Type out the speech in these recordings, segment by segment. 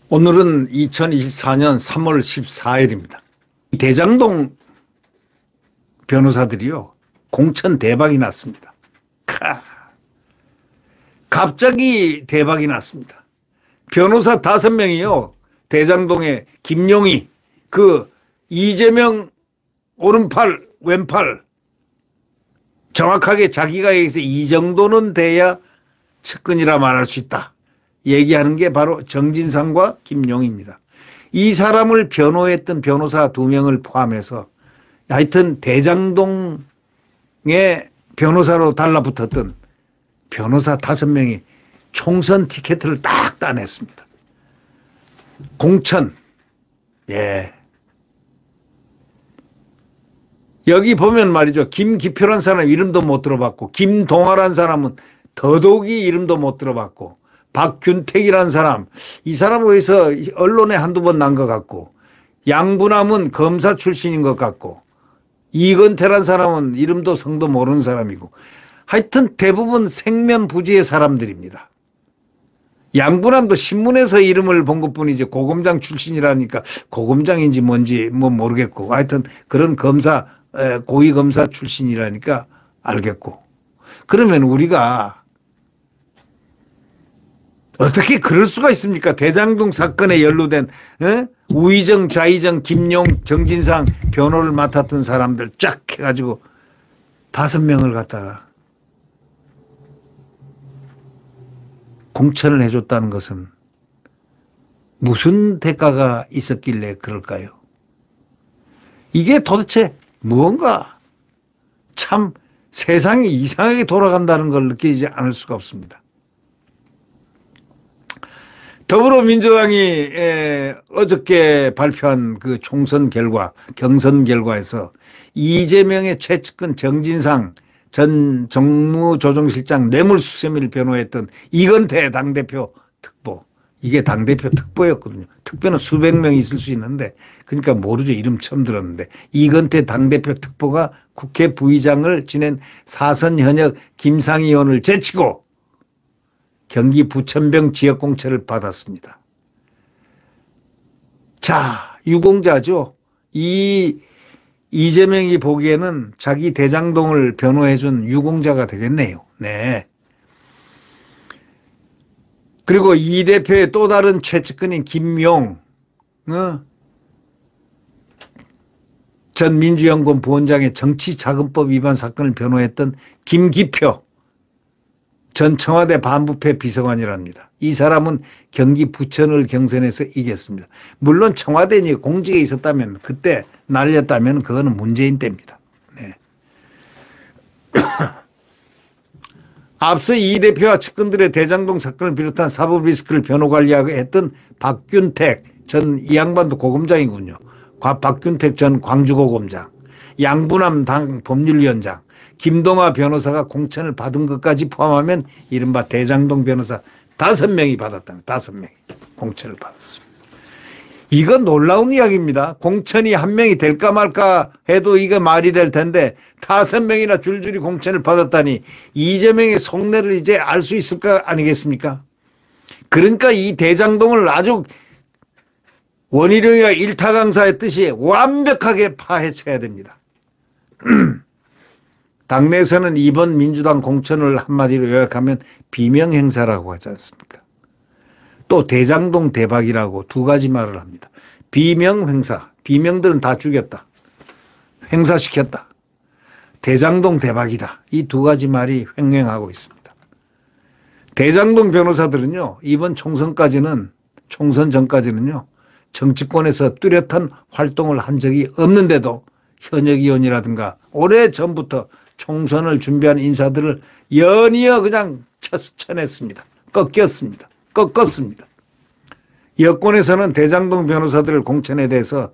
오늘은 2024년 3월 14일입니다. 대장동 변호사들이요, 공천 대박이 났습니다. 갑자기 대박이 났습니다. 변호사 5명이요, 대장동의 김용희, 이재명 오른팔, 왼팔, 정확하게 자기가 여기서 이 정도는 돼야 측근이라 말할 수 있다 얘기하는 게 바로 정진상과 김용희입니다. 이 사람을 변호했던 변호사 2명을 포함해서 하여튼 대장동에 변호사로 달라붙었던 변호사 5명이 총선 티켓을 딱 따냈습니다. 공천. 예. 여기 보면 말이죠. 김기표란 사람 이름도 못 들어봤고, 김동아란 사람은 더더욱이 이름도 못 들어봤고, 박균택이라는 사람, 이 사람 어디서 언론에 한두 번 난 것 같고, 양부남은 검사 출신인 것 같고, 이건태란 사람은 이름도 성도 모르는 사람이고, 하여튼 대부분 생면부지의 사람들입니다. 양부남도 신문에서 이름을 본 것뿐이지 고검장 출신이라니까 고검장인지 뭔지 모르겠고, 하여튼 그런 검사, 고위검사 출신이라니까 알겠고. 그러면 우리가 어떻게 그럴 수가 있습니까? 대장동 사건에 연루된 우의정, 좌의정, 김용, 정진상 변호를 맡았던 사람들 쫙 해가지고 5명을 갖다가 공천을 해줬다는 것은 무슨 대가가 있었길래 그럴까요? 이게 도대체 무언가 참 세상이 이상하게 돌아간다는 걸 느끼지 않을 수가 없습니다. 더불어민주당이 어저께 발표한 그 총선 결과, 경선 결과에서 이재명의 최측근 정진상 전 정무조정실장 뇌물수수를 변호했던 이건태 당대표 특보, 이게 당대표 특보였거든요. 특보는 수백 명이 있을 수 있는데, 그러니까 모르죠. 이름 처음 들었는데, 이건태 당대표 특보가 국회 부의장을 지낸 사선 현역 김상희 의원을 제치고 경기 부천병 지역공천을 받았습니다. 자, 유공자죠. 이재명이 보기에는 자기 대장동을 변호해준 유공자가 되겠네요. 네. 그리고 이 대표의 또 다른 최측근인 김용, 전 민주연구원 부원장의 정치자금법 위반 사건을 변호했던 김기표 전 청와대 반부패 비서관이랍니다. 이 사람은 경기 부천을 경선에서 이겼습니다. 물론 청와대니 공직에 있었다면, 그때 날렸다면 그거는 문재인 때입니다. 네. 앞서 이 대표와 측근들의 대장동 사건을 비롯한 사법 리스크를 변호 관리하고 했던 박균택 전, 이 양반도 고검장이군요. 박균택 전 광주고검장, 양부남 당 법률위원장, 김동아 변호사가 공천을 받은 것까지 포함하면 이른바 대장동 변호사 5명이 받았다는, 5명이 공천을 받았습니다. 이건 놀라운 이야기입니다. 공천이 1명이 될까 말까 해도 이게 말이 될 텐데 5명이나 줄줄이 공천을 받았다니 이재명의 속내를 이제 알 수 있을 거 아니겠습니까? 그러니까 이 대장동을 아주 원희룡이가 일타 강사했듯이 완벽하게 파헤쳐야 됩니다. 당내에서는 이번 민주당 공천을 한마디로 요약하면 비명행사라고 하지 않습니까? 또 대장동 대박이라고 2가지 말을 합니다. 비명행사, 비명들은 다 죽였다, 행사시켰다. 대장동 대박이다, 이 2가지 말이 횡행하고 있습니다. 대장동 변호사들은요, 이번 총선 전까지는요, 정치권에서 뚜렷한 활동을 한 적이 없는데도 현역 의원이라든가 오래전부터 총선을 준비한 인사들을 연이어 그냥 쳐냈습니다. 꺾었습니다. 여권에서는 대장동 변호사들 공천에 대해서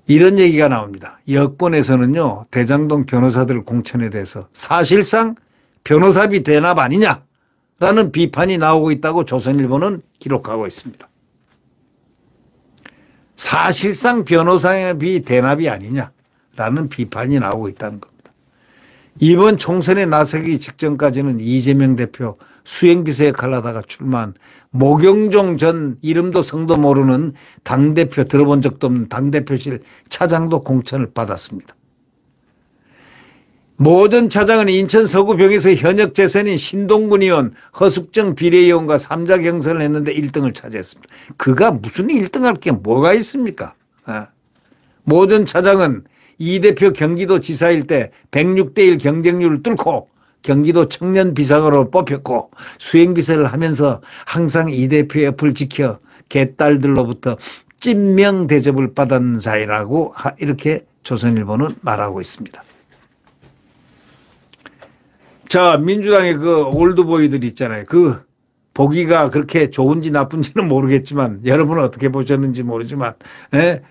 이런 얘기가 나옵니다. 여권에서는요, 대장동 변호사들 공천에 대해서 사실상 변호사비 대납 아니냐라는 비판이 나오고 있다고 조선일보는 기록하고 있습니다. 사실상 변호사비 대납이 아니냐. 라는 비판이 나오고 있다는 겁니다. 이번 총선에 나서기 직전까지는 이재명 대표 수행비서 역할을 하다가 출마한 모경종 전 이름도 성도 모르는 당대표, 들어본 적도 없는 당대표실 차장도 공천을 받았습니다. 모 전 차장은 인천 서구병에서 현역 재선인 신동근 의원, 허숙정 비례의원과 3자 경선을 했는데 1등을 차지했습니다. 그가 무슨 1등할 게 뭐가 있습니까? 모 전 차장은 이 대표 경기도 지사일 때 106대1 경쟁률을 뚫고 경기도 청년 비상으로 뽑혔고 수행비서를 하면서 항상 이 대표 옆을 지켜 개딸들로부터 찐명 대접을 받은 자이라고 이렇게 조선일보는 말하고 있습니다. 자, 민주당의 그 올드보이들 있잖아요. 그 보기가 그렇게 좋은지 나쁜지는 모르겠지만 여러분은 어떻게 보셨는지 모르지만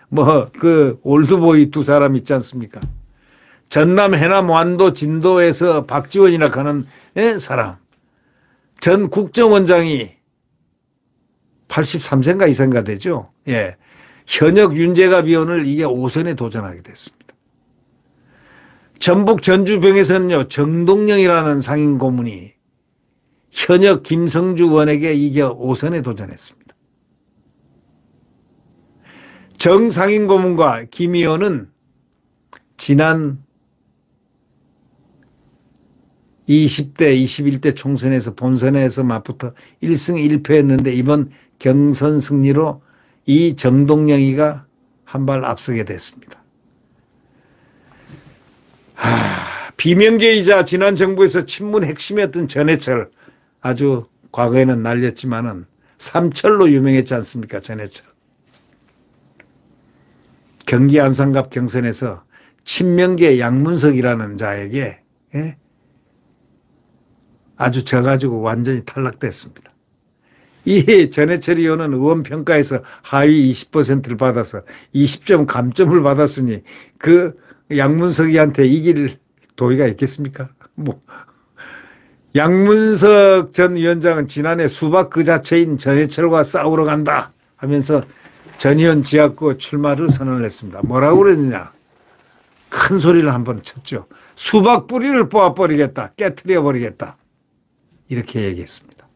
뭐 그 올드보이 두 사람 있지 않습니까? 전남 해남 완도 진도에서 박지원이라 하는 사람, 전 국정원장이 83세인가 이상가 되죠. 예, 현역 윤재갑 의원을 이게 5선에 도전하게 됐습니다. 전북 전주병에서는요, 정동영이라는 상임 고문이 현역 김성주 의원에게 이겨 5선에 도전했습니다. 정 상임 고문과 김 의원은 지난 20대, 21대 총선에서 본선에서 맞붙어 1승 1패했는데 이번 경선 승리로 이 정동영이가 한 발 앞서게 됐습니다. 비명계이자 지난 정부에서 친문 핵심이었던 전해철, 아주 과거에는 날렸지만은 삼철로 유명했지 않습니까? 전해철. 경기 안산갑 경선에서 친명계 양문석이라는 자에게 아주 져가지고 완전히 탈락됐습니다. 이 전해철 의원은 의원평가에서 하위 20%를 받아서 20점 감점을 받았으니 그 양문석이한테 이길 도리가 있겠습니까? 뭐 양문석 전 위원장은 지난해 수박 그 자체인 전해철과 싸우러 간다 하면서 전 의원 지역구 출마를 선언을 했습니다. 뭐라고 그랬느냐? 큰 소리를 한번 쳤죠. 수박 뿌리를 뽑아버리겠다. 깨트려 버리겠다. 이렇게 얘기했습니다.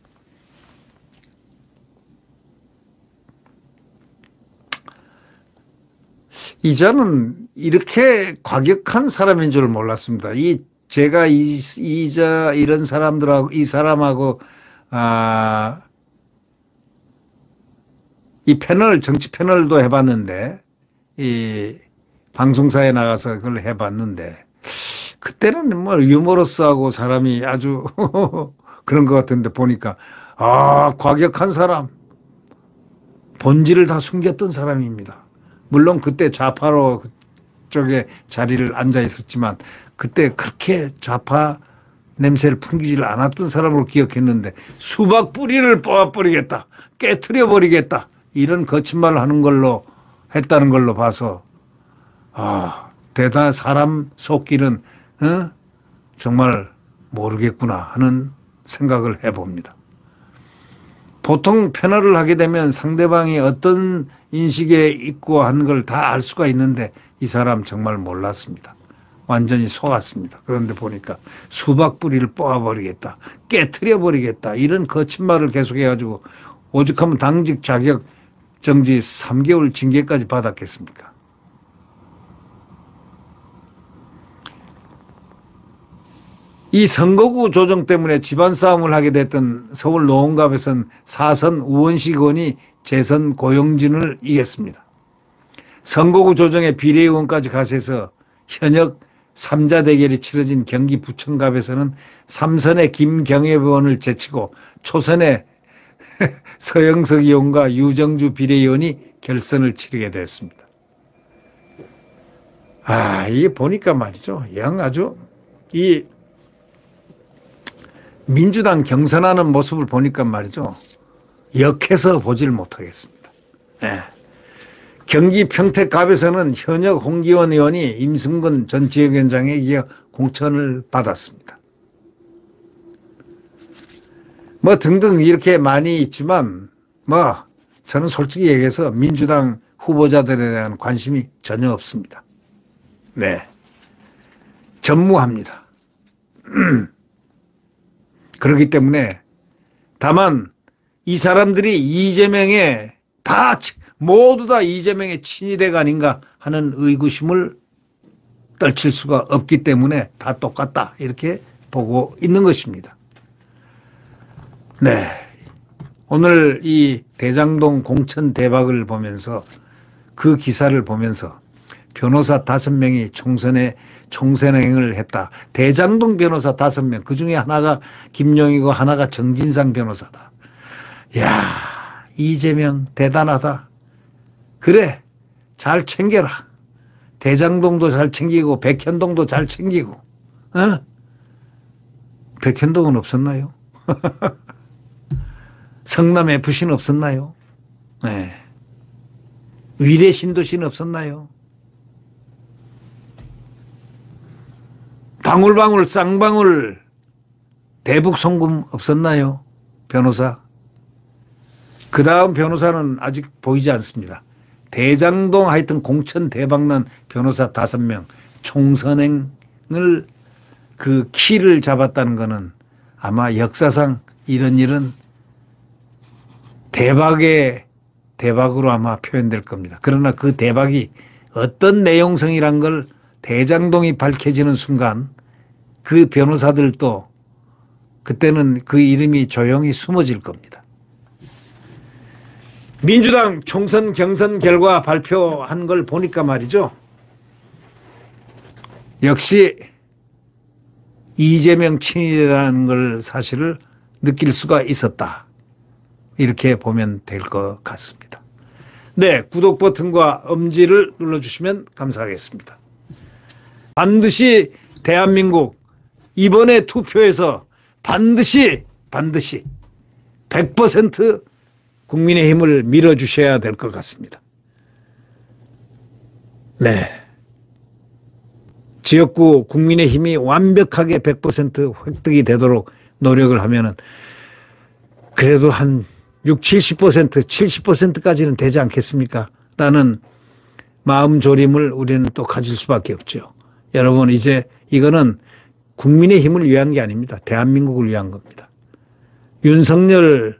이자는 이렇게 과격한 사람인 줄 몰랐습니다. 제가 이런 사람들하고, 이 사람하고, 이 패널, 정치 패널도 해봤는데, 이 방송사에 나가서 그걸 해봤는데, 그때는 뭐 유머러스하고 사람이 아주 그런 것 같은데 보니까, 과격한 사람, 본질을 다 숨겼던 사람입니다. 물론 그때 좌파로 쪽에 자리를 앉아 있었지만 그때 그렇게 좌파 냄새를 풍기질 않았던 사람으로 기억했는데 수박 뿌리를 뽑아버리겠다, 깨트려 버리겠다 이런 거친 말을 하는 걸로 했다는 걸로 봐서 대단한 사람 속기는 정말 모르겠구나 하는 생각을 해봅니다. 보통 패널을 하게 되면 상대방이 어떤 인식에 있고 하는 걸 다 알 수가 있는데 이 사람 정말 몰랐습니다. 완전히 속았습니다. 그런데 보니까 수박 뿌리를 뽑아버리겠다, 깨트려 버리겠다 이런 거친 말을 계속해가지고 오죽하면 당직 자격 정지 3개월 징계까지 받았겠습니까? 이 선거구 조정 때문에 집안 싸움을 하게 됐던 서울 노원갑에선 4선 우원식 의원이 재선 고용진을 이겼습니다. 선거구 조정에 비례의원까지 가세서 현역 3자 대결이 치러진 경기 부천갑에서는 3선의 김경엽 의원을 제치고 초선의 서영석 의원과 유정주 비례의원이 결선을 치르게 됐습니다. 이게 보니까 말이죠. 영 아주 이 민주당 경선하는 모습을 보니까 말이죠. 역해서 보질 못하겠습니다. 경기 평택갑에서는 현역 홍기원 의원이 임승근 전 지역위원장에 이어 공천을 받았습니다. 뭐 등등 이렇게 많이 있지만 저는 솔직히 얘기해서 민주당 후보자들에 대한 관심이 전혀 없습니다. 네. 전무합니다. 그렇기 때문에 다만 이 사람들이 이재명의 모두 다 이재명의 친위대가 아닌가 하는 의구심을 떨칠 수가 없기 때문에 다 똑같다 이렇게 보고 있는 것입니다. 네. 오늘 이 대장동 공천 대박을 보면서 그 기사를 보면서 변호사 5명이 총선행을 했다. 대장동 변호사 5명 그중에 하나가 김용이고 하나가 정진상 변호사다. 야, 이재명 대단하다. 그래, 잘 챙겨라. 대장동도 잘 챙기고 백현동도 잘 챙기고. 어? 백현동은 없었나요? 성남 FC는 없었나요? 네. 위례 신도시는 없었나요? 방울방울 쌍방울 대북 송금 없었나요? 변호사. 그 다음 변호사는 아직 보이지 않습니다. 대장동 하여튼 공천 대박난 변호사 5명 총선행을 그 키를 잡았다는 것은 아마 역사상 이런 일은 대박으로 아마 표현될 겁니다. 그러나 그 대박이 어떤 내용성이란 걸 대장동이 밝혀지는 순간 그 변호사들도 그때는 그 이름이 조용히 숨어질 겁니다. 민주당 총선 경선 결과 발표한 걸 보니까 말이죠. 역시 이재명 친이라는 걸 사실을 느낄 수가 있었다. 이렇게 보면 될 것 같습니다. 네, 구독 버튼과 엄지를 눌러주시면 감사하겠습니다. 반드시 대한민국 이번에 투표에서 반드시 100% 국민의힘을 밀어주셔야 될 것 같습니다. 네. 지역구 국민의힘이 완벽하게 100% 획득이 되도록 노력을 하면은 그래도 한 60, 70%, 70%까지는 되지 않겠습니까? 라는 마음 졸임을 우리는 또 가질 수밖에 없죠. 여러분, 이제 이거는 국민의힘을 위한 게 아닙니다. 대한민국을 위한 겁니다. 윤석열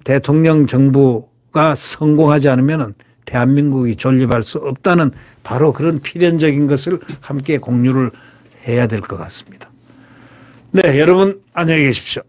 대통령 정부가 성공하지 않으면 대한민국이 존립할 수 없다는 바로 그런 필연적인 것을 함께 공유를 해야 될 것 같습니다. 네, 여러분 안녕히 계십시오.